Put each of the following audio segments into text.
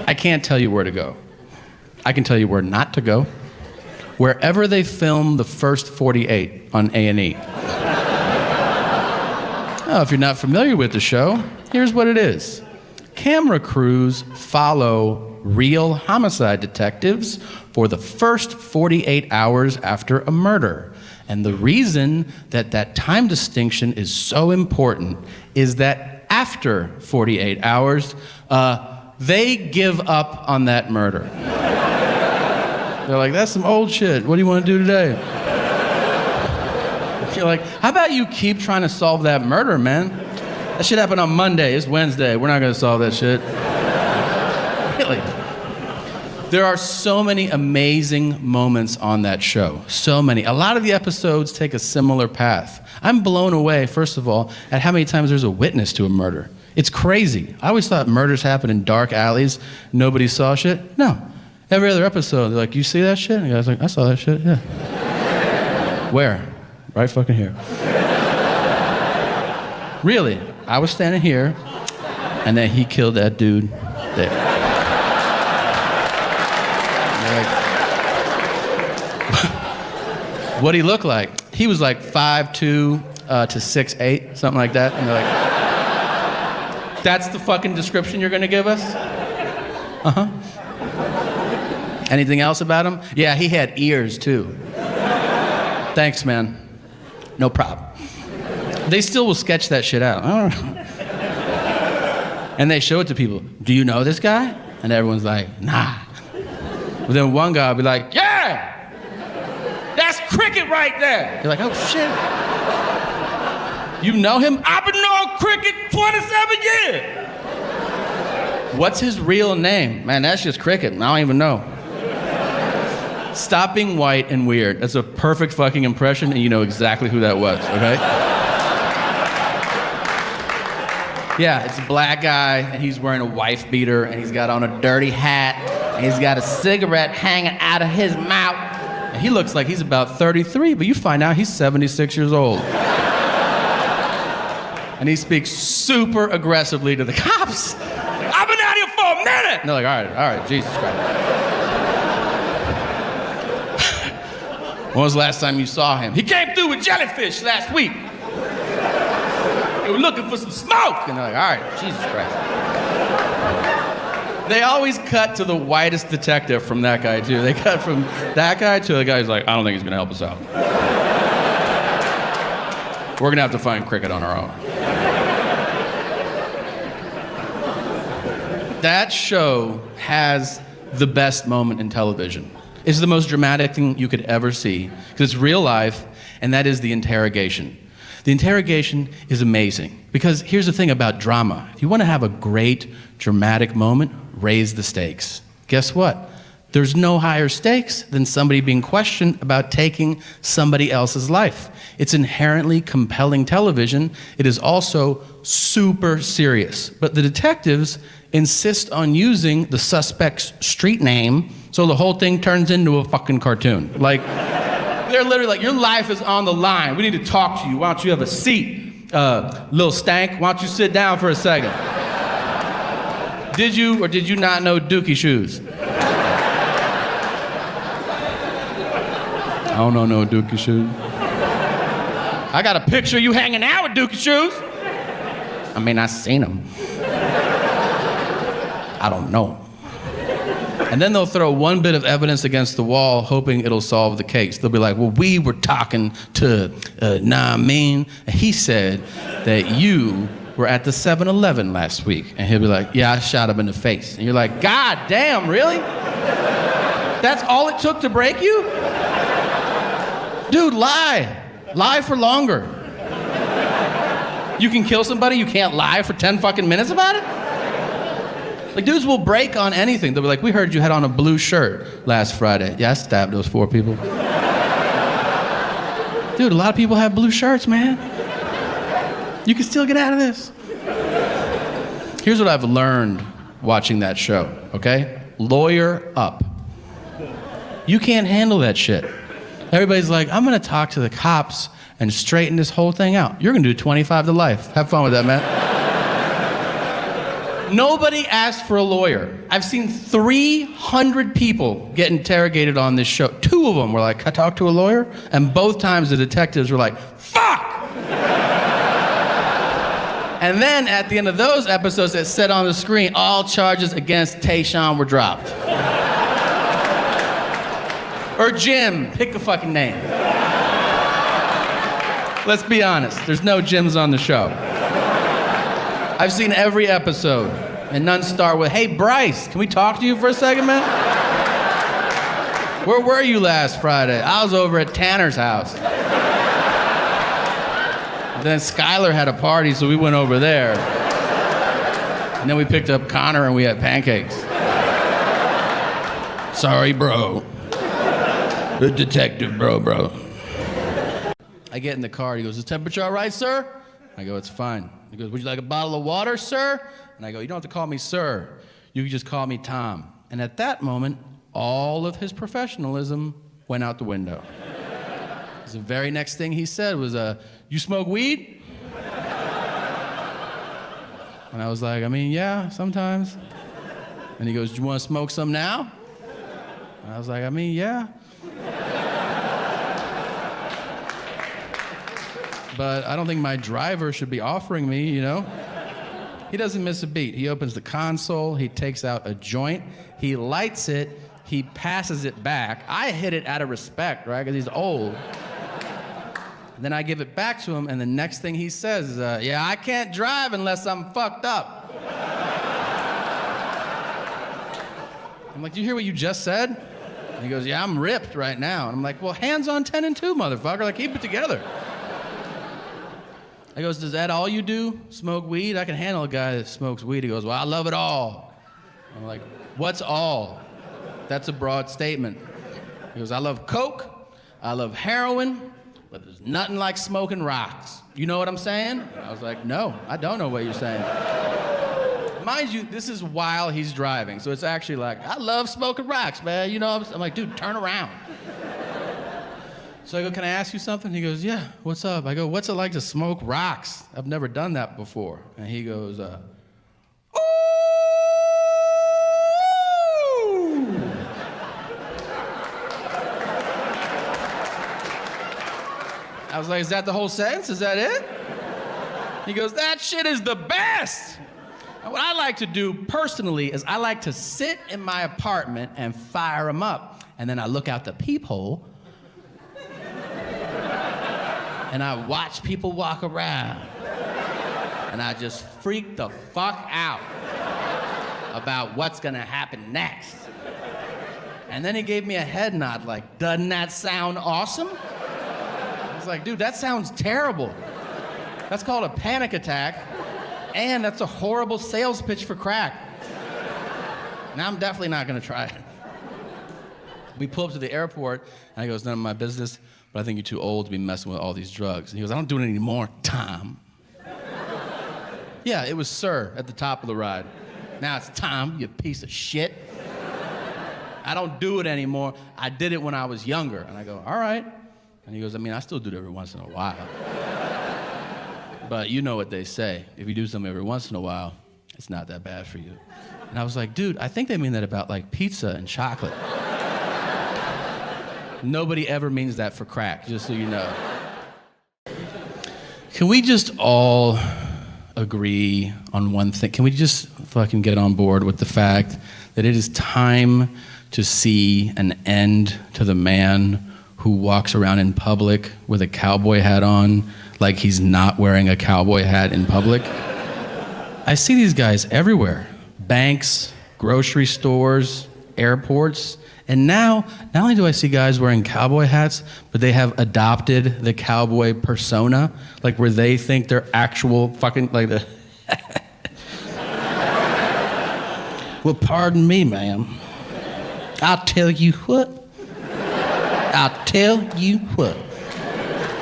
I can't tell you where to go. I can tell you where not to go. Wherever they film the first 48 on A&E. Oh, if you're not familiar with the show, here's what it is. Camera crews follow real homicide detectives for the first 48 hours after a murder. And the reason that that time distinction is so important is that after 48 hours, they give up on that murder. They're like, that's some old shit. What do you want to do today? You're like, how about you keep trying to solve that murder, man? That shit happened on Monday. It's Wednesday. We're not going to solve that shit. Really. There are so many amazing moments on that show. So many. A lot of the episodes take a similar path. I'm blown away, first of all, at how many times there's a witness to a murder. It's crazy. I always thought murders happen in dark alleys. Nobody saw shit. No. Every other episode, they're like, you see that shit? And the guy's like, I saw that shit, yeah. Where? Right fucking here. Really, I was standing here, and then he killed that dude there. Like, what'd he look like? He was like 5'2" to 6'8", something like that. And they're like, that's the fucking description you're gonna give us? Uh-huh. Anything else about him? Yeah, he had ears too. Thanks, man. No problem. They still will sketch that shit out. I don't know. And they show it to people. Do you know this guy? And everyone's like, nah. But then one guy will be like, yeah! That's Cricket right there. You're like, oh shit. You know him? I've been knowing Cricket 27 years. What's his real name? Man, that's just Cricket. I don't even know. Stop being white and weird. That's a perfect fucking impression, and you know exactly who that was, okay? Yeah, it's a black guy, and he's wearing a wife beater, and he's got on a dirty hat, and he's got a cigarette hanging out of his mouth. And he looks like he's about 33, but you find out he's 76 years old. And he speaks super aggressively to the cops. I've been out here for a minute! And they're like, all right, Jesus Christ. When was the last time you saw him? He came through with jellyfish last week. They were looking for some smoke. And they're like, all right, Jesus Christ. They always cut to the whitest detective from that guy, too. They cut from that guy to the guy who's like, I don't think he's going to help us out. We're going to have to find Cricket on our own. That show has the best moment in television. It's the most dramatic thing you could ever see, because it's real life, and that is the interrogation. The interrogation is amazing, because here's the thing about drama. If you want to have a great, dramatic moment, raise the stakes. Guess what? There's no higher stakes than somebody being questioned about taking somebody else's life. It's inherently compelling television. It is also super serious. But the detectives insist on using the suspect's street name, so the whole thing turns into a fucking cartoon. Like, they're literally like, your life is on the line. We need to talk to you. Why don't you have a seat? Little stank, why don't you sit down for a second? Did you or did you not know Dookie shoes? I don't know no Dookie shoes. I got a picture of you hanging out with Dookie shoes. I mean, I seen them. I don't know. And then they'll throw one bit of evidence against the wall, hoping it'll solve the case. They'll be like, well, we were talking to Naamin, and he said that you were at the 7-Eleven last week. And he'll be like, yeah, I shot him in the face. And you're like, God damn, really? That's all it took to break you? Dude, lie. Lie for longer. You can kill somebody, you can't lie for 10 fucking minutes about it? Like, dudes will break on anything. They'll be like, we heard you had on a blue shirt last Friday. Yeah, I stabbed those 4 people. Dude, a lot of people have blue shirts, man. You can still get out of this. Here's what I've learned watching that show, okay? Lawyer up. You can't handle that shit. Everybody's like, I'm gonna talk to the cops and straighten this whole thing out. You're gonna do 25 to life. Have fun with that, man. Nobody asked for a lawyer. I've seen 300 people get interrogated on this show. 2 of them were like, "Can I talk to a lawyer?" And both times the detectives were like, "Fuck!" And then at the end of those episodes, it said on the screen, all charges against Tayshaun were dropped. Or Jim, pick a fucking name. Let's be honest, there's no Jims on the show. I've seen every episode, and none start with, "Hey, Bryce, can we talk to you for a second, man? Where were you last Friday?" "I was over at Tanner's house." Then Skylar had a party, so we went over there. And then we picked up Connor and we had pancakes. "Sorry, bro. The detective, bro. I get in the car, he goes, "Is temperature all right, sir?" I go, "It's fine." He goes, "Would you like a bottle of water, sir?" And I go, "You don't have to call me sir. You can just call me Tom." And at that moment, all of his professionalism went out the window. The very next thing he said was, "You smoke weed?" And I was like, "I mean, yeah, sometimes." And he goes, "Do you want to smoke some now?" And I was like, "I mean, yeah." But I don't think my driver should be offering me, you know? He doesn't miss a beat. He opens the console, he takes out a joint, he lights it, he passes it back. I hit it out of respect, right? Because he's old. Then I give it back to him, and the next thing he says is, "Yeah, I can't drive unless I'm fucked up." I'm like, "Do you hear what you just said?" And he goes, "Yeah, I'm ripped right now." And I'm like, "Well, hands on 10 and 2, motherfucker. Like, keep it together." I goes, "Is that all you do? Smoke weed? I can handle a guy that smokes weed." He goes, "Well, I love it all." I'm like, "What's all?" That's a broad statement. He goes, "I love coke, I love heroin, but there's nothing like smoking rocks. You know what I'm saying?" I was like, "No, I don't know what you're saying." Mind you, this is while he's driving, so it's actually like, "I love smoking rocks, man. You know." I'm like, "Dude, turn around." So I go, "Can I ask you something?" He goes, "Yeah, what's up?" I go, "What's it like to smoke rocks? I've never done that before." And he goes, "Ooh." I was like, "Is that the whole sentence? Is that it?" He goes, "That shit is the best." And what I like to do personally is I like to sit in my apartment and fire them up. And then I look out the peephole and I watch people walk around. And I just freak the fuck out about what's gonna happen next. And then he gave me a head nod like, "Doesn't that sound awesome?" I was like, "Dude, that sounds terrible. That's called a panic attack, and that's a horrible sales pitch for crack. Now I'm definitely not gonna try it." We pull up to the airport, and he goes, "None of my business, but I think you're too old to be messing with all these drugs." And he goes, "I don't do it anymore, Tom." Yeah, it was sir at the top of the ride. Now it's Tom, you piece of shit. "I don't do it anymore. I did it when I was younger." And I go, "All right." And he goes, "I mean, I still do it every once in a while. But you know what they say. If you do something every once in a while, it's not that bad for you." And I was like, "Dude, I think they mean that about like pizza and chocolate." Nobody ever means that for crack, just so you know. Can we just all agree on one thing? Can we just fucking get on board with the fact that it is time to see an end to the man who walks around in public with a cowboy hat on like he's not wearing a cowboy hat in public? I see these guys everywhere. Banks, grocery stores, airports. And now, not only do I see guys wearing cowboy hats, but they have adopted the cowboy persona, like where they think they're actual fucking, like the... "Well, pardon me, ma'am. I'll tell you what. I'll tell you what.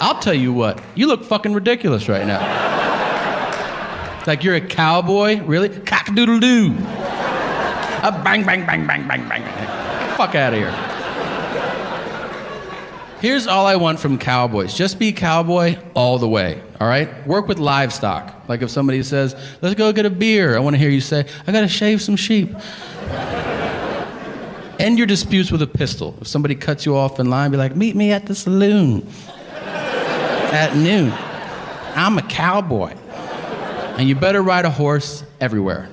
I'll tell you what. You look fucking ridiculous right now. Like you're a cowboy? Really? Cock-a-doodle-doo. Bang, bang, bang, bang, bang, bang. Fuck out of here. Here's all I want from cowboys. Just be cowboy all the way, all right? Work with livestock. Like if somebody says, let's go get a beer, I want to hear you say, I got to shave some sheep. End your disputes with a pistol. If somebody cuts you off in line, be like, meet me at the saloon at noon. I'm a cowboy. And you better ride a horse everywhere.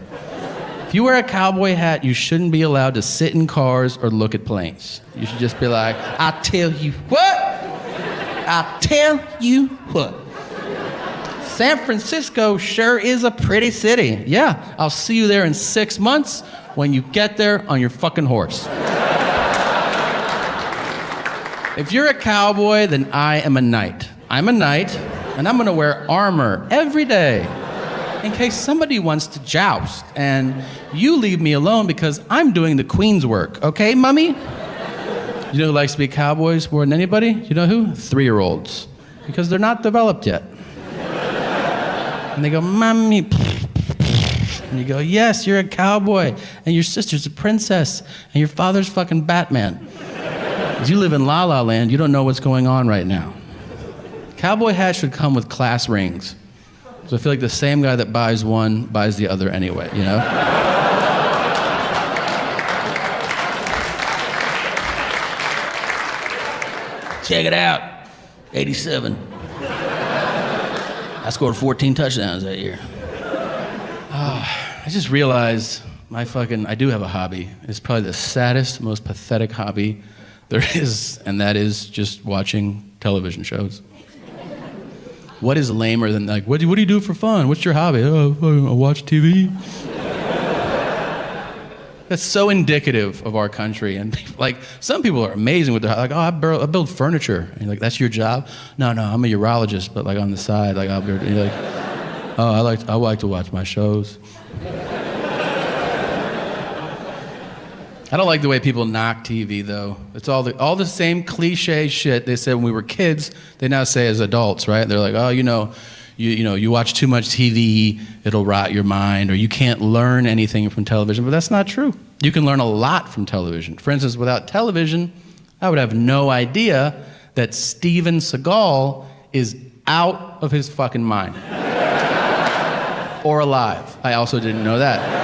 If you wear a cowboy hat, you shouldn't be allowed to sit in cars or look at planes. You should just be like, I tell you what. I tell you what. San Francisco sure is a pretty city. Yeah, I'll see you there in 6 months when you get there on your fucking horse. If you're a cowboy, then I am a knight. I'm a knight, and I'm gonna wear armor every day in case somebody wants to joust, and you leave me alone because I'm doing the queen's work, okay, mummy? You know who likes to be cowboys more than anybody? You know who? 3-year-olds, because they're not developed yet. And they go, mommy, and you go, yes, you're a cowboy, and your sister's a princess, and your father's fucking Batman. You live in La La Land, you don't know what's going on right now. Cowboy hats should come with class rings. So I feel like the same guy that buys one buys the other anyway, you know? Check it out, 87. I scored 14 touchdowns that year. I just realized I do have a hobby. It's probably the saddest, most pathetic hobby there is, and that is just watching television shows. What is lamer than like, what do you do for fun? What's your hobby? Oh, I watch TV. That's so indicative of our country. And like, some people are amazing with their, like, oh, I build furniture. And you're like, that's your job? No, I'm a urologist, but like on the side, like you're like, oh, I like to watch my shows. I don't like the way people knock TV, though. It's all the same cliche shit they said when we were kids, they now say as adults, right? They're like, oh, you watch too much TV, it'll rot your mind, or you can't learn anything from television. But that's not true. You can learn a lot from television. For instance, without television, I would have no idea that Steven Seagal is out of his fucking mind. Or alive. I also didn't know that.